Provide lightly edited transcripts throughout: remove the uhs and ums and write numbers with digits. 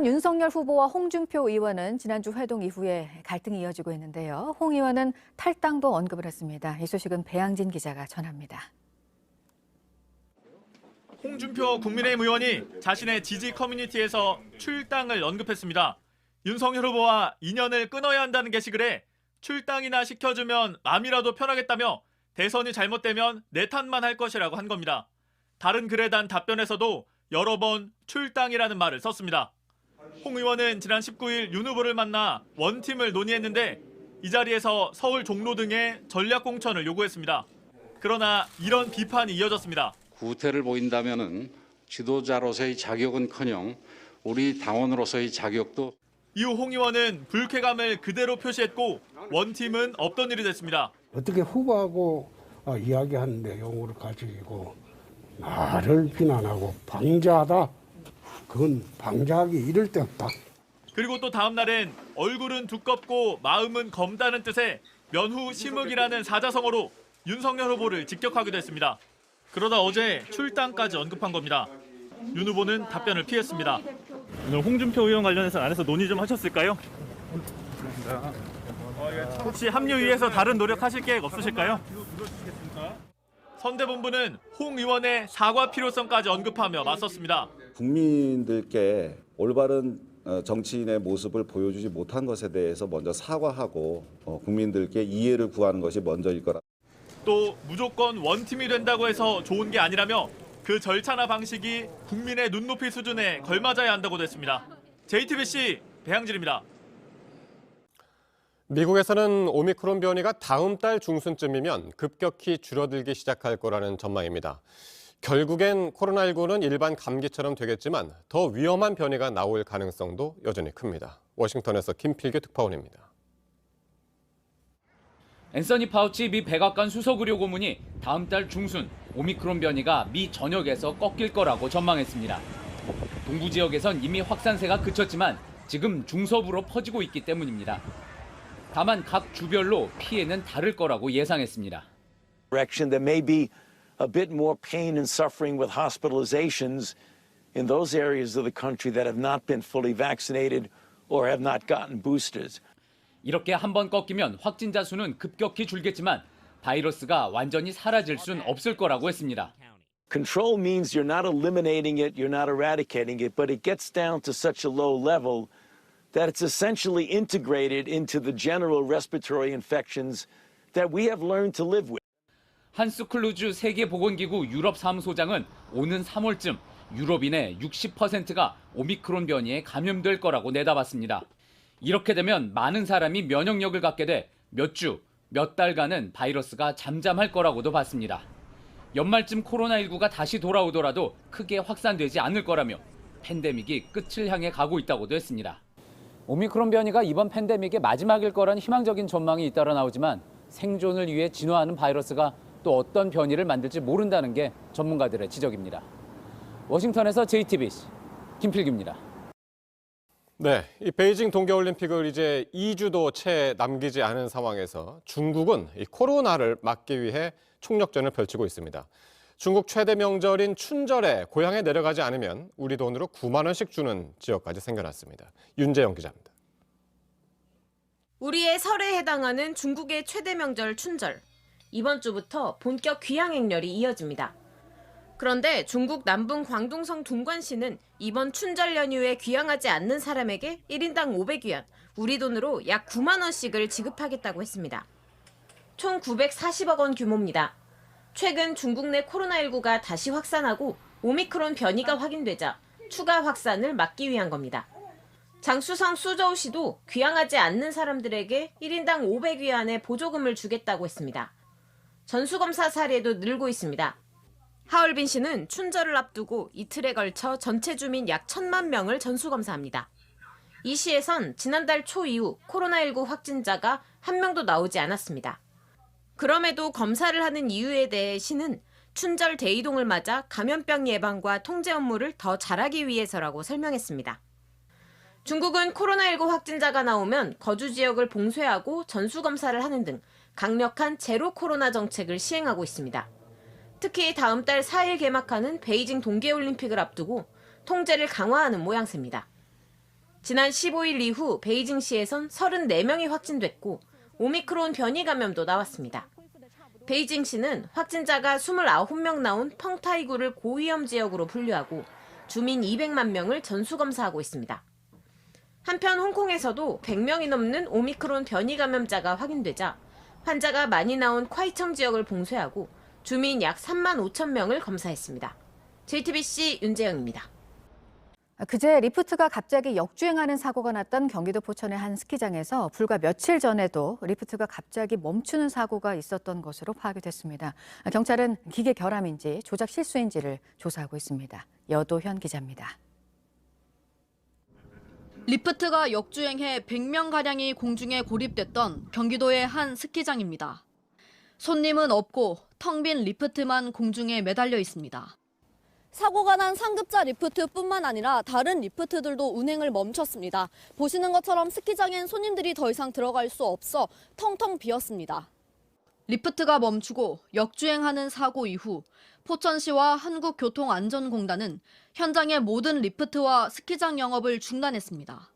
윤석열 후보와 홍준표 의원은 지난주 회동 이후에 갈등이 이어지고 있는데요. 홍 의원은 탈당도 언급을 했습니다. 이 소식은 배양진 기자가 전합니다. 홍준표 국민의힘 의원이 자신의 지지 커뮤니티에서 출당을 언급했습니다. 윤석열 후보와 인연을 끊어야 한다는 게시글 에 출당이나 시켜주면 마음이라도 편하겠다며 대선이 잘못되면 내 탓만 할 것이라고 한 겁니다. 다른 글에 단 답변에서도 여러 번 출당이라는 말을 썼습니다. 홍 의원은 지난 19일 윤 후보를 만나 원팀을 논의했는데 이 자리에서 서울 종로 등의 전략 공천을 요구했습니다. 그러나 이런 비판이 이어졌습니다. 구태를 보인다면은 지도자로서의 자격은커녕 우리 당원으로서의 자격도. 이후 홍 의원은 불쾌감을 그대로 표시했고 원팀은 없던 일이 됐습니다. 어떻게 후보하고 이야기하는 내용을 가지고 나를 비난하고 방자하다. 그건 방자하기 이를 데 없다. 그리고 또 다음 날엔 얼굴은 두껍고 마음은 검다는 뜻의 면후 심흑이라는 사자성어로 윤석열 후보를 직격하기도 했습니다. 그러다 어제 출당까지 언급한 겁니다. 윤 후보는 답변을 피했습니다. 오늘 홍준표 의원 관련해서 안에서 논의 좀 하셨을까요? 혹시 합류 위해서 다른 노력하실 계획 없으실까요? 선대본부는 홍 의원의 사과 필요성까지 언급하며 맞섰습니다. 국민들께 올바른 정치인의 모습을 보여주지 못한 것에 대해서 먼저 사과하고 국민들께 이해를 구하는 것이 먼저일 거라. 또 무조건 원팀이 된다고 해서 좋은 게 아니라며 그 절차나 방식이 국민의 눈높이 수준에 걸맞아야 한다고도 했습니다. JTBC 배양진입니다. 미국에서는 오미크론 변이가 다음 달 중순쯤이면 급격히 줄어들기 시작할 거라는 전망입니다. 결국엔 코로나19는 일반 감기처럼 되겠지만 더 위험한 변이가 나올 가능성도 여전히 큽니다. 워싱턴에서 김필규 특파원입니다. 앤서니 파우치 미 백악관 수석의료 고문이 다음 달 중순 오미크론 변이가 미 전역에서 꺾일 거라고 전망했습니다. 동부 지역에선 이미 확산세가 그쳤지만 지금 중서부로 퍼지고 있기 때문입니다. 다만 각 주별로 피해는 다를 거라고 예상했습니다. There may be a bit more pain and suffering with hospitalizations in those areas of the country that have not been fully vaccinated or have not gotten boosters. 이렇게 한번 꺾이면 확진자 수는 급격히 줄겠지만 바이러스가 완전히 사라질 순 없을 거라고 했습니다. Control means you're not eliminating it, you're not eradicating it, but it gets down to such a low level that it's essentially integrated into the general respiratory infections that we have learned to live with. 한스 클루즈 세계보건기구 유럽 사무소장은 오는 3월쯤 유럽인의 60%가 오미크론 변이에 감염될 거라고 내다봤습니다. 이렇게 되면 많은 사람이 면역력을 갖게 돼 몇 주, 몇 달간은 바이러스가 잠잠할 거라고도 봤습니다. 연말쯤 코로나19가 다시 돌아오더라도 크게 확산되지 않을 거라며 팬데믹이 끝을 향해 가고 있다고도 했습니다. 오미크론 변이가 이번 팬데믹의 마지막일 거란 희망적인 전망이 잇따라 나오지만 생존을 위해 진화하는 바이러스가 또 어떤 변이를 만들지 모른다는 게 전문가들의 지적입니다. 워싱턴에서 JTBC 김필규입니다. 네, 이 베이징 동계올림픽을 이제 2주도 채 남기지 않은 상황에서 중국은 이 코로나를 막기 위해 총력전을 펼치고 있습니다. 중국 최대 명절인 춘절에 고향에 내려가지 않으면 우리 돈으로 9만 원씩 주는 지역까지 생겨났습니다. 윤재영 기자입니다. 우리의 설에 해당하는 중국의 최대 명절 춘절. 이번 주부터 본격 귀향 행렬이 이어집니다. 그런데 중국 남부 광둥성 둥관시는 이번 춘절 연휴에 귀향하지 않는 사람에게 1인당 500위안, 우리 돈으로 약 9만 원씩을 지급하겠다고 했습니다. 총 940억 원 규모입니다. 최근 중국 내 코로나19가 다시 확산하고 오미크론 변이가 확인되자 추가 확산을 막기 위한 겁니다. 장쑤성 수저우시도 귀향하지 않는 사람들에게 1인당 500위안의 보조금을 주겠다고 했습니다. 전수검사 사례도 늘고 있습니다. 하얼빈시는 춘절을 앞두고 이틀에 걸쳐 전체 주민 약 1,000만 명을 전수검사합니다. 이 시에선 지난달 초 이후 코로나19 확진자가 한 명도 나오지 않았습니다. 그럼에도 검사를 하는 이유에 대해 시는 춘절 대이동을 맞아 감염병 예방과 통제 업무를 더 잘하기 위해서라고 설명했습니다. 중국은 코로나19 확진자가 나오면 거주 지역을 봉쇄하고 전수검사를 하는 등 강력한 제로 코로나 정책을 시행하고 있습니다. 특히 다음 달 4일 개막하는 베이징 동계올림픽을 앞두고 통제를 강화하는 모양새입니다. 지난 15일 이후 베이징시에선 34명이 확진됐고 오미크론 변이 감염도 나왔습니다. 베이징시는 확진자가 29명 나온 펑타이구를 고위험 지역으로 분류하고 주민 200만 명을 전수검사하고 있습니다. 한편 홍콩에서도 100명이 넘는 오미크론 변이 감염자가 확인되자 환자가 많이 나온 콰이청 지역을 봉쇄하고 주민 약 3만 5천 명을 검사했습니다. JTBC 윤재영입니다. 그제 리프트가 갑자기 역주행하는 사고가 났던 경기도 포천의 한 스키장에서 불과 며칠 전에도 리프트가 갑자기 멈추는 사고가 있었던 것으로 파악이 됐습니다. 경찰은 기계 결함인지 조작 실수인지를 조사하고 있습니다. 여도현 기자입니다. 리프트가 역주행해 100명가량이 공중에 고립됐던 경기도의 한 스키장입니다. 손님은 없고 텅 빈 리프트만 공중에 매달려 있습니다. 사고가 난 상급자 리프트뿐만 아니라 다른 리프트들도 운행을 멈췄습니다. 보시는 것처럼 스키장엔 손님들이 더 이상 들어갈 수 없어 텅텅 비었습니다. 리프트가 멈추고 역주행하는 사고 이후 포천시와 한국교통안전공단은 현장의 모든 리프트와 스키장 영업을 중단했습니다.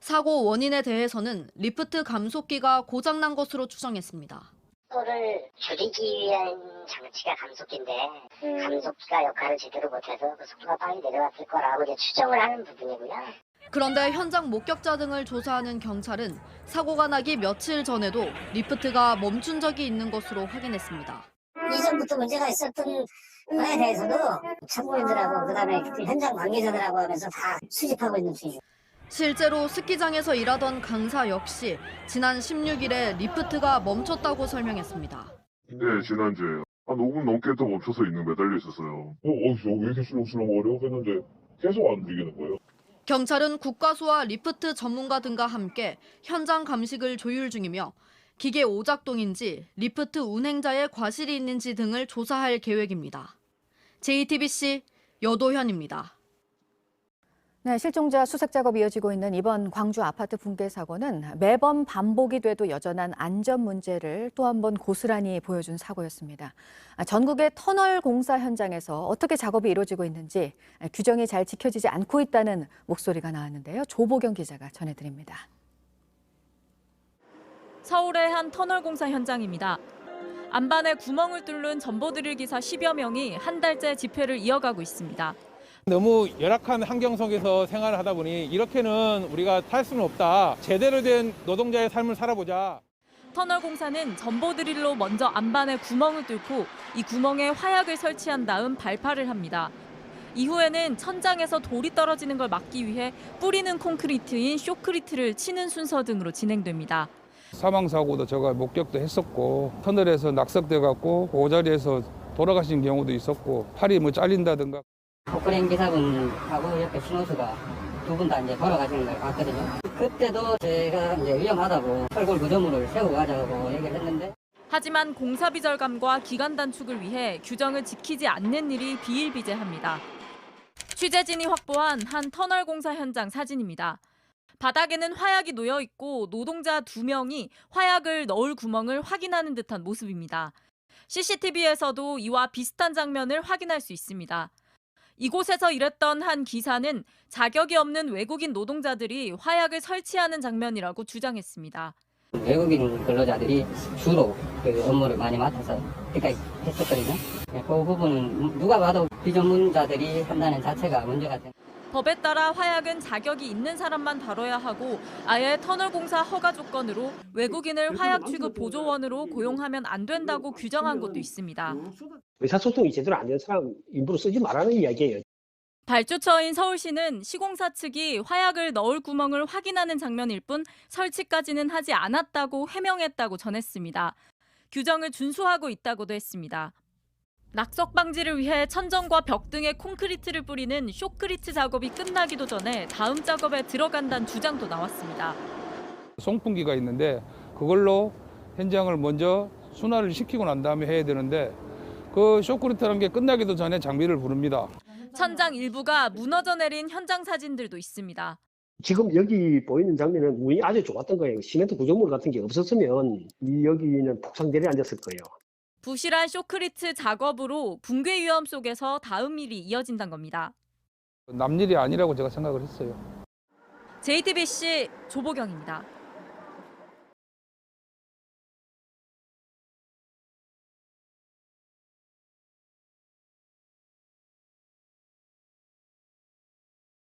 사고 원인에 대해서는 리프트 감속기가 고장난 것으로 추정했습니다. 속도를 줄이기 위한 장치가 감속기인데 감속기가 역할을 제대로 못해서 그 속도가 빨리 내려갔을 거라고 이제 추정을 하는 부분이고요. 그런데 현장 목격자 등을 조사하는 경찰은 사고가 나기 며칠 전에도 리프트가 멈춘 적이 있는 것으로 확인했습니다. 이전부터 문제가 있었던 거에 대해서도 참고인들하고 그다음에 현장 관계자들하고 하면서 다 수집하고 있는 중이죠. 실제로 스키장에서 일하던 강사 역시 지난 16일에 리프트가 멈췄다고 설명했습니다. 네, 지난주에 한 5분 넘게 또 멈춰서 매달려 있었어요. 왜 이렇게 술렁술렁거려? 했는데 계속 안 움직이는 거예요. 경찰은 국과수와 리프트 전문가 등과 함께 현장 감식을 조율 중이며 기계 오작동인지 리프트 운행자의 과실이 있는지 등을 조사할 계획입니다. JTBC 여도현입니다. 네, 실종자 수색 작업이 이어지고 있는 이번 광주 아파트 붕괴 사고는 매번 반복이 돼도 여전한 안전 문제를 또 한 번 고스란히 보여준 사고였습니다. 전국의 터널 공사 현장에서 어떻게 작업이 이루어지고 있는지 규정이 잘 지켜지지 않고 있다는 목소리가 나왔는데요. 조보경 기자가 전해드립니다. 서울의 한 터널 공사 현장입니다. 안반에 구멍을 뚫는 전보드릴 기사 10여 명이 한 달째 집회를 이어가고 있습니다. 너무 열악한 환경 속에서 생활을 하다 보니 이렇게는 우리가 살 수는 없다. 제대로 된 노동자의 삶을 살아보자. 터널 공사는 전보드릴로 먼저 안반에 구멍을 뚫고 이 구멍에 화약을 설치한 다음 발파를 합니다. 이후에는 천장에서 돌이 떨어지는 걸 막기 위해 뿌리는 콘크리트인 쇼크리트를 치는 순서 등으로 진행됩니다. 사망사고도 제가 목격도 했었고 터널에서 낙석돼 갖고 그 자리에서 돌아가신 경우도 있었고 팔이 잘린다든가. 포크레인 기사분하고 옆에 신호수가 두 분 다 이제 돌아가시는 걸 봤거든요. 그때도 제가 이제 위험하다고 철골 구조물을 세우고 가자고 얘기를 했는데. 하지만 공사비 절감과 기간 단축을 위해 규정을 지키지 않는 일이 비일비재합니다. 취재진이 확보한 한 터널 공사 현장 사진입니다. 바닥에는 화약이 놓여 있고 노동자 2명이 화약을 넣을 구멍을 확인하는 듯한 모습입니다. CCTV에서도 이와 비슷한 장면을 확인할 수 있습니다. 이곳에서 일했던 한 기사는 자격이 없는 외국인 노동자들이 화약을 설치하는 장면이라고 주장했습니다. 외국인 근로자들이 주로 그 업무를 많이 맡아서 했었거든요. 그 부분은 누가 봐도 비전문자들이 한다는 자체가 문제가 됩니다. 법에 따라 화약은 자격이 있는 사람만 다뤄야 하고 아예 터널 공사 허가 조건으로 외국인을 화약 취급 보조원으로 고용하면 안 된다고 규정한 곳도 있습니다. 의사소통이 제대로 안 된 사람 일부러 쓰지 말라는 이야기예요. 발주처인 서울시는 시공사 측이 화약을 넣을 구멍을 확인하는 장면일 뿐 설치까지는 하지 않았다고 해명했다고 전했습니다. 규정을 준수하고 있다고도 했습니다. 낙석 방지를 위해 천정과 벽 등에 콘크리트를 뿌리는 쇼크리트 작업이 끝나기도 전에 다음 작업에 들어간다는 주장도 나왔습니다. 송풍기가 있는데 그걸로 현장을 먼저 순환을 시키고 난 다음에 해야 되는데 그 쇼크리트라는 게 끝나기도 전에 장비를 부릅니다. 천장 일부가 무너져 내린 현장 사진들도 있습니다. 지금 여기 보이는 장면은 운이 아주 좋았던 거예요. 시멘트 구조물 같은 게 없었으면 여기는 폭삭 내려앉았을 거예요. 부실한 쇼크리트 작업으로 붕괴 위험 속에서 다음 일이 이어진다는 겁니다. 남일이 아니라고 제가 생각을 했어요. JTBC 조보경입니다.